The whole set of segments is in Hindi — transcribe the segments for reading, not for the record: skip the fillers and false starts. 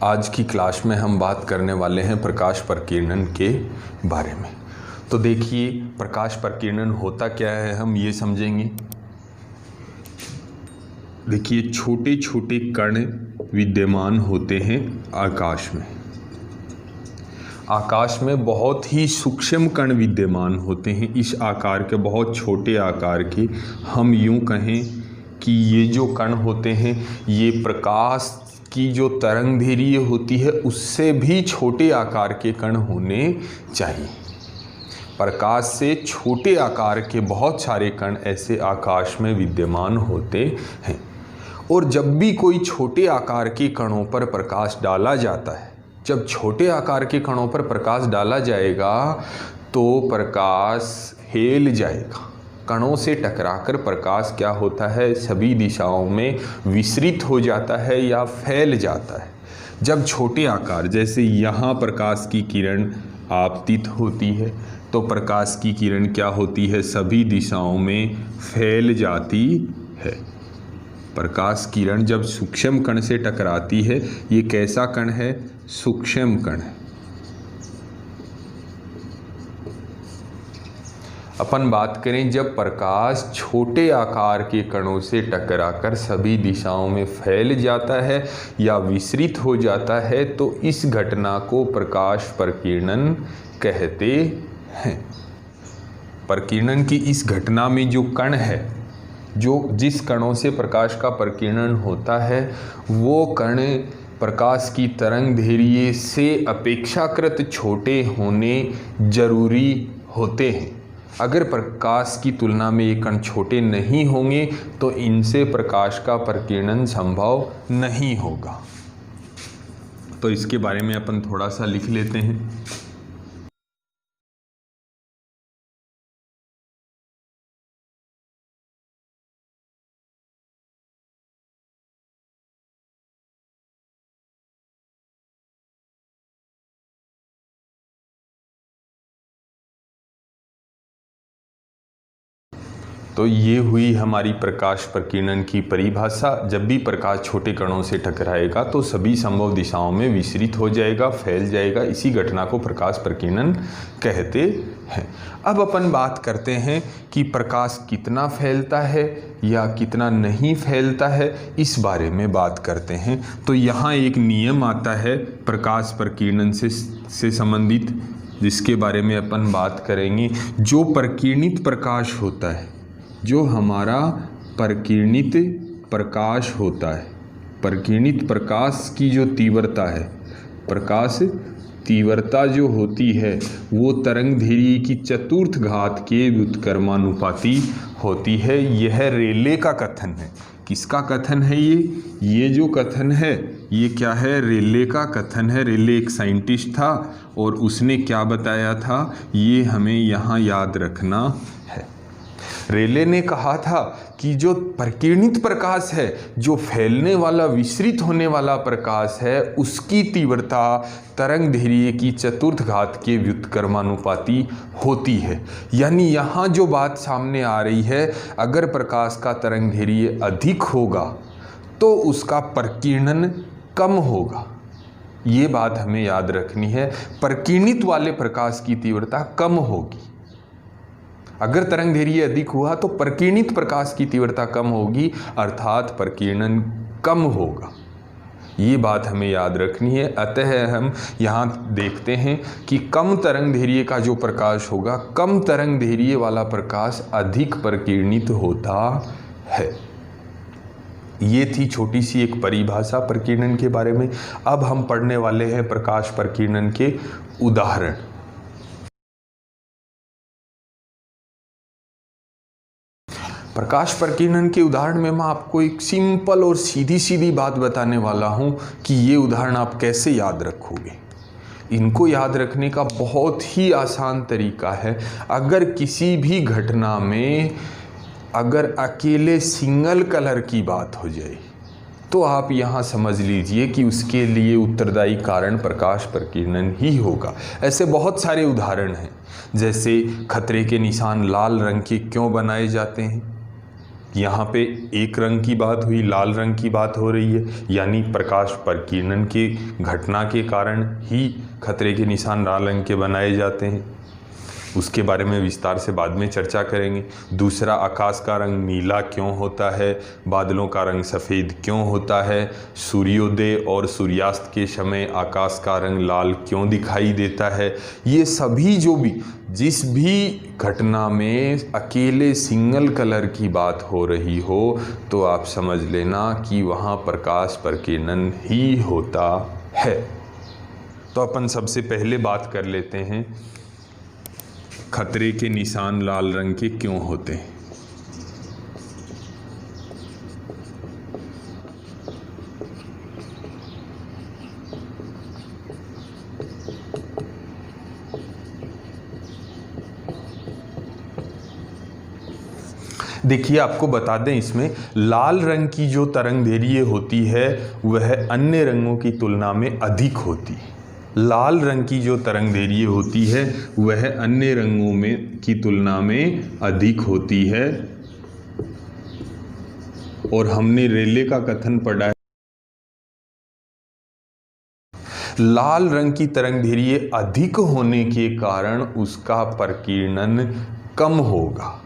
आज की क्लास में हम बात करने वाले हैं प्रकाश प्रकीर्णन के बारे में। तो देखिए, प्रकाश प्रकीर्णन होता क्या है हम ये समझेंगे। देखिए, छोटे छोटे कण विद्यमान होते हैं आकाश में। आकाश में बहुत ही सूक्ष्म कण विद्यमान होते हैं। इस आकार के, बहुत छोटे आकार के, हम यूं कहें कि ये जो कण होते हैं ये प्रकाश की जो तरंगदैर्घ्य होती है उससे भी छोटे आकार के कण होने चाहिए। प्रकाश से छोटे आकार के बहुत सारे कण ऐसे आकाश में विद्यमान होते हैं। और जब भी कोई छोटे आकार के कणों पर प्रकाश डाला जाता है, जब छोटे आकार के कणों पर प्रकाश डाला जाएगा तो प्रकाश फैल जाएगा। कणों से टकराकर प्रकाश क्या होता है, सभी दिशाओं में विसरित हो जाता है या फैल जाता है। जब छोटे आकार, जैसे यहाँ प्रकाश की किरण आपतित होती है तो प्रकाश की किरण क्या होती है, सभी दिशाओं में फैल जाती है। प्रकाश किरण जब सूक्ष्म कण से टकराती है, ये कैसा कण है, सूक्ष्म कण है। अपन बात करें जब प्रकाश छोटे आकार के कणों से टकराकर सभी दिशाओं में फैल जाता है या विसरित हो जाता है तो इस घटना को प्रकाश प्रकीर्णन कहते हैं। प्रकीर्णन की इस घटना में जो कण है, जिस कणों से प्रकाश का प्रकीर्णन होता है, वो कण प्रकाश की तरंगदैर्घ्य से अपेक्षाकृत छोटे होने जरूरी होते हैं। अगर प्रकाश की तुलना में ये कण छोटे नहीं होंगे तो इनसे प्रकाश का प्रकीर्णन संभव नहीं होगा। तो इसके बारे में अपन थोड़ा सा लिख लेते हैं। तो ये हुई हमारी प्रकाश प्रकीर्णन की परिभाषा। जब भी प्रकाश छोटे कणों से टकराएगा तो सभी संभव दिशाओं में विसरित हो जाएगा, फैल जाएगा। इसी घटना को प्रकाश प्रकीर्णन कहते हैं। अब अपन बात करते हैं कि प्रकाश कितना फैलता है या कितना नहीं फैलता है, इस बारे में बात करते हैं। तो यहाँ एक नियम आता है प्रकाश प्रकीर्णन से संबंधित, जिसके बारे में अपन बात करेंगे। जो प्रकीर्णित प्रकाश होता है, जो हमारा प्रकीर्णित प्रकाश होता है, प्रकीर्णित प्रकाश की जो तीव्रता है, प्रकाश तीव्रता जो होती है वो तरंगदैर्घ्य की चतुर्थ घात के व्युत्क्रमानुपाती होती है। यह रेले का कथन है। किसका कथन है ये जो कथन है ये क्या है, रेले का कथन है। रेले एक साइंटिस्ट था और उसने क्या बताया था, ये हमें यहाँ याद रखना है। रेले ने कहा था कि जो प्रकीर्णित प्रकाश है, जो फैलने वाला, विसरित होने वाला प्रकाश है, उसकी तीव्रता तरंगदैर्घ्य की चतुर्थ घात के व्युत्क्रमानुपाती होती है। यानी यहाँ जो बात सामने आ रही है, अगर प्रकाश का तरंगदैर्घ्य अधिक होगा तो उसका प्रकीर्णन कम होगा। ये बात हमें याद रखनी है। प्रकीर्णित वाले प्रकाश की तीव्रता कम होगी। अगर तरंगदैर्घ्य अधिक हुआ तो प्रकीर्णित प्रकाश की तीव्रता कम होगी, अर्थात प्रकीर्णन कम होगा। ये बात हमें याद रखनी है। अतः हम यहाँ देखते हैं कि कम तरंगदैर्घ्य का जो प्रकाश होगा, कम तरंगदैर्घ्य वाला प्रकाश अधिक प्रकीर्णित होता है। ये थी छोटी सी एक परिभाषा प्रकीर्णन के बारे में। अब हम पढ़ने वाले हैं प्रकाश प्रकीर्णन के उदाहरण। प्रकाश प्रकीर्णन के उदाहरण में मैं आपको एक सिंपल और सीधी सीधी बात बताने वाला हूँ कि ये उदाहरण आप कैसे याद रखोगे। इनको याद रखने का बहुत ही आसान तरीका है। अगर किसी भी घटना में अगर अकेले सिंगल कलर की बात हो जाए तो आप यहाँ समझ लीजिए कि उसके लिए उत्तरदायी कारण प्रकाश प्रकीर्णन ही होगा। ऐसे बहुत सारे उदाहरण हैं। जैसे खतरे के निशान लाल रंग के क्यों बनाए जाते हैं, यहाँ पे एक रंग की बात हुई, लाल रंग की बात हो रही है, यानी प्रकाश प्रकीर्णन की घटना के कारण ही खतरे के निशान लाल रंग के बनाए जाते हैं। उसके बारे में विस्तार से बाद में चर्चा करेंगे। दूसरा, आकाश का रंग नीला क्यों होता है, बादलों का रंग सफ़ेद क्यों होता है, सूर्योदय और सूर्यास्त के समय आकाश का रंग लाल क्यों दिखाई देता है। ये सभी जिस भी घटना में अकेले सिंगल कलर की बात हो रही हो तो आप समझ लेना कि वहाँ प्रकाश प्रकीर्णन ही होता है। तो अपन सबसे पहले बात कर लेते हैं खतरे के निशान लाल रंग के क्यों होते हैं। देखिए, आपको बता दें, इसमें लाल रंग की जो तरंगदैर्घ्य होती है वह अन्य रंगों की तुलना में अधिक होती है। लाल रंग की जो तरंगदैर्घ्य होती है वह अन्य रंगों में की तुलना में अधिक होती है। और हमने रेले का कथन पढ़ा है, लाल रंग की तरंगदैर्घ्य अधिक होने के कारण उसका प्रकीर्णन कम होगा।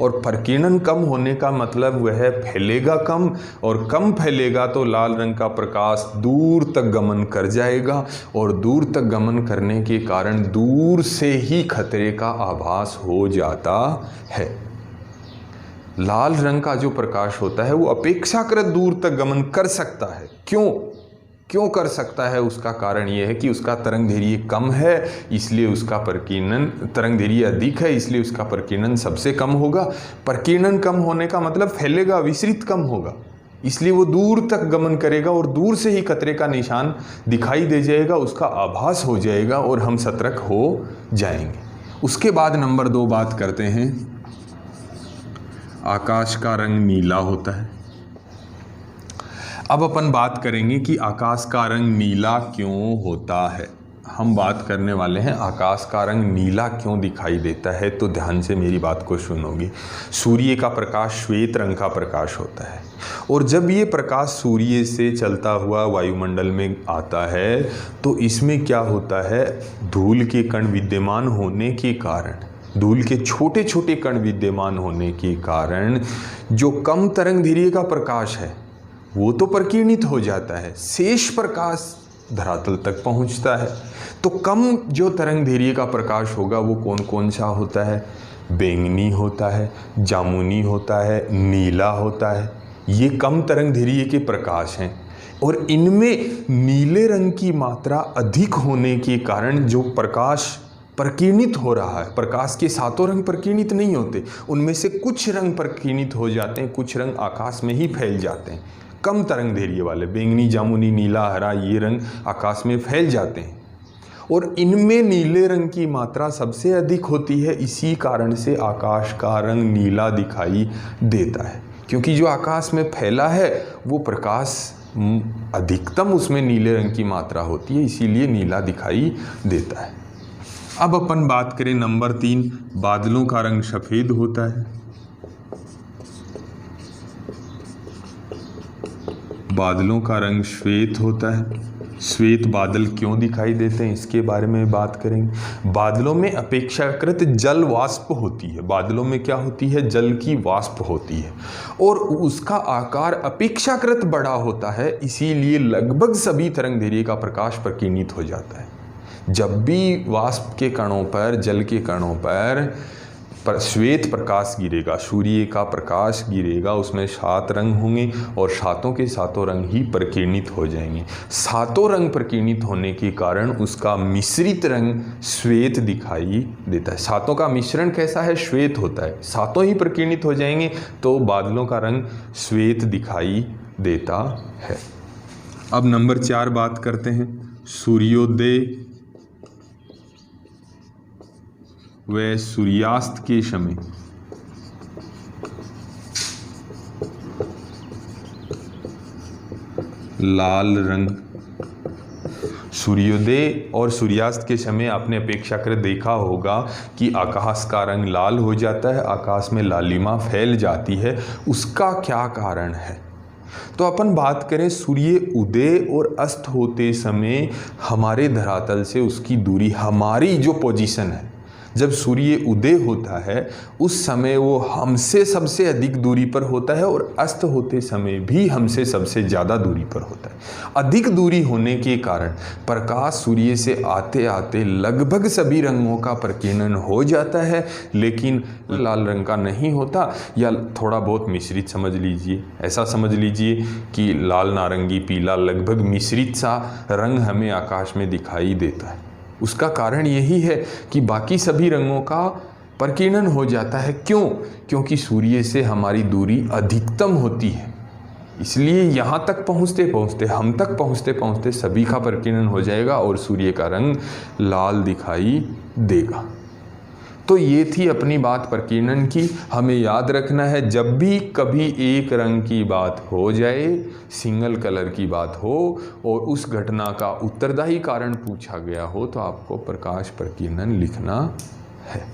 और प्रकीर्णन कम होने का मतलब वह फैलेगा कम, और कम फैलेगा तो लाल रंग का प्रकाश दूर तक गमन कर जाएगा, और दूर तक गमन करने के कारण दूर से ही खतरे का आभास हो जाता है। लाल रंग का जो प्रकाश होता है वो अपेक्षाकृत दूर तक गमन कर सकता है। क्यों कर सकता है? उसका कारण यह है कि उसका तरंगदैर्घ्य कम है, इसलिए उसका प्रकीर्णन, तरंगदैर्घ्य अधिक है इसलिए उसका प्रकीर्णन सबसे कम होगा। प्रकीर्णन कम होने का मतलब फैलेगा, विसरित कम होगा, इसलिए वो दूर तक गमन करेगा और दूर से ही खतरे का निशान दिखाई दे जाएगा, उसका आभास हो जाएगा और हम सतर्क हो जाएंगे। उसके बाद नंबर 2 बात करते हैं, आकाश का रंग नीला होता है। अब अपन बात करेंगे कि आकाश का रंग नीला क्यों होता है। हम बात करने वाले हैं आकाश का रंग नीला क्यों दिखाई देता है, तो ध्यान से मेरी बात को सुनोगे। सूर्य का प्रकाश श्वेत रंग का प्रकाश होता है, और जब ये प्रकाश सूर्य से चलता हुआ वायुमंडल में आता है तो इसमें क्या होता है, धूल के कण विद्यमान होने के कारण, धूल के छोटे छोटे कण विद्यमान होने के कारण जो कम तरंगदैर्घ्य का प्रकाश है वो तो प्रकीर्णित हो जाता है, शेष प्रकाश धरातल तक पहुंचता है। तो कम जो तरंगदैर्घ्य का प्रकाश होगा वो कौन कौन सा होता है, बैंगनी होता है, जामुनी होता है, नीला होता है। ये कम तरंगदैर्घ्य के प्रकाश हैं, और इनमें नीले रंग की मात्रा अधिक होने के कारण जो प्रकाश प्रकीर्णित हो रहा है, प्रकाश के सातों रंग प्रकीर्णित नहीं होते, उनमें से कुछ रंग प्रकीर्णित हो जाते हैं, कुछ रंग आकाश में ही फैल जाते हैं। कम तरंगदैर्घ्य वाले बैंगनी, जामुनी, नीला, हरा, ये रंग आकाश में फैल जाते हैं, और इनमें नीले रंग की मात्रा सबसे अधिक होती है। इसी कारण से आकाश का रंग नीला दिखाई देता है, क्योंकि जो आकाश में फैला है वो प्रकाश अधिकतम उसमें नीले रंग की मात्रा होती है, इसीलिए नीला दिखाई देता है। अब अपन बात करें नंबर 3, बादलों का रंग सफ़ेद होता है। बादलों का रंग श्वेत होता है। श्वेत बादल क्यों दिखाई देते हैं इसके बारे में बात करेंगे। बादलों में अपेक्षाकृत जल वाष्प होती है, बादलों में क्या होती है, जल की वाष्प होती है, और उसका आकार अपेक्षाकृत बड़ा होता है, इसीलिए लगभग सभी तरंगदैर्घ्य का प्रकाश प्रकीर्णित हो जाता है। जब भी वाष्प के कणों पर, जल के कणों पर श्वेत प्रकाश गिरेगा, सूर्य का प्रकाश गिरेगा, उसमें 7 रंग होंगे और सातों के सातों रंग ही प्रकीर्णित हो जाएंगे। सातों रंग प्रकीर्णित होने के कारण उसका मिश्रित रंग श्वेत दिखाई देता है। सातों का मिश्रण कैसा है, श्वेत होता है, सातों ही प्रकीर्णित हो जाएंगे तो बादलों का रंग श्वेत दिखाई देता है। अब नंबर 4 बात करते हैं, सूर्योदय व सूर्यास्त के समय लाल रंग सूर्योदय और सूर्यास्त के समय आपने अपेक्षाकृत देखा होगा कि आकाश का रंग लाल हो जाता है, आकाश में लालिमा फैल जाती है। उसका क्या कारण है? तो अपन बात करें सूर्य उदय और अस्त होते समय हमारे धरातल से उसकी दूरी, हमारी जो पोजीशन है, जब सूर्य उदय होता है उस समय वो हमसे सबसे अधिक दूरी पर होता है और अस्त होते समय भी हमसे सबसे ज़्यादा दूरी पर होता है। अधिक दूरी होने के कारण प्रकाश सूर्य से आते आते लगभग सभी रंगों का प्रकीर्णन हो जाता है, लेकिन लाल रंग का नहीं होता, या थोड़ा बहुत मिश्रित समझ लीजिए। ऐसा समझ लीजिए कि लाल, नारंगी, पीला लगभग मिश्रित सा रंग हमें आकाश में दिखाई देता है। उसका कारण यही है कि बाकी सभी रंगों का प्रकीर्णन हो जाता है। क्यों? क्योंकि सूर्य से हमारी दूरी अधिकतम होती है, इसलिए यहाँ तक पहुँचते पहुँचते, हम तक पहुँचते पहुँचते सभी का प्रकीर्णन हो जाएगा और सूर्य का रंग लाल दिखाई देगा। तो ये थी अपनी बात प्रकीर्णन की। हमें याद रखना है, जब भी कभी एक रंग की बात हो जाए, सिंगल कलर की बात हो और उस घटना का उत्तरदायी कारण पूछा गया हो, तो आपको प्रकाश प्रकीर्णन लिखना है।